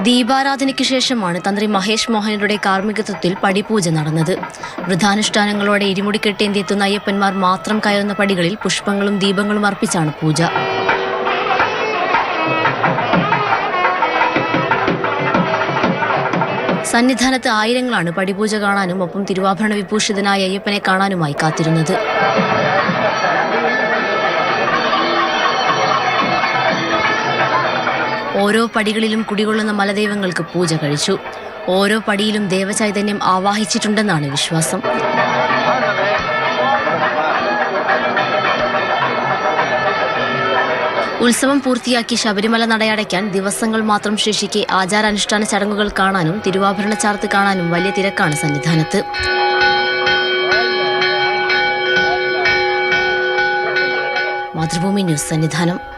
ദീപാരാധനയ്ക്ക് ശേഷമാണ് തന്ത്രി മഹേഷ് മോഹനരുടെ കാർമ്മികത്വത്തിൽ പടിപൂജ നടന്നത്. വൃഥാനുഷ്ഠാനങ്ങളോടെ ഇരുമുടി കെട്ടേന്തിയെത്തുന്ന അയ്യപ്പന്മാർ മാത്രം കയറുന്ന പടികളിൽ പുഷ്പങ്ങളും ദീപങ്ങളും അർപ്പിച്ചാണ് പൂജ. സന്നിധാനത്ത് ആയിരങ്ങളാണ് പടിപൂജ കാണാനും ഒപ്പം തിരുവാഭരണ വിഭൂഷിതനായ അയ്യപ്പനെ കാണാനുമായി കാത്തിരുന്നത്. ഓരോ പടികളിലും കുടികൊള്ളുന്ന മലദൈവങ്ങൾക്ക് പൂജ കഴിച്ചു. ഓരോ പടിയിലും ദേവചൈതന്യം ആവാഹിച്ചിട്ടുണ്ടെന്നാണ് വിശ്വാസം. ഉത്സവം പൂർത്തിയാക്കി ശബരിമല നടയടയ്ക്കാൻ ദിവസങ്ങൾ മാത്രം ശേഷിക്കെ ആചാരാനുഷ്ഠാന ചടങ്ങുകൾ കാണാനും തിരുവാഭരണ ചാർത്ത് കാണാനും വലിയ തിരക്കാണ് സന്നിധാനത്ത്. മാതൃഭൂമി ന്യൂസ്, സന്നിധാനം.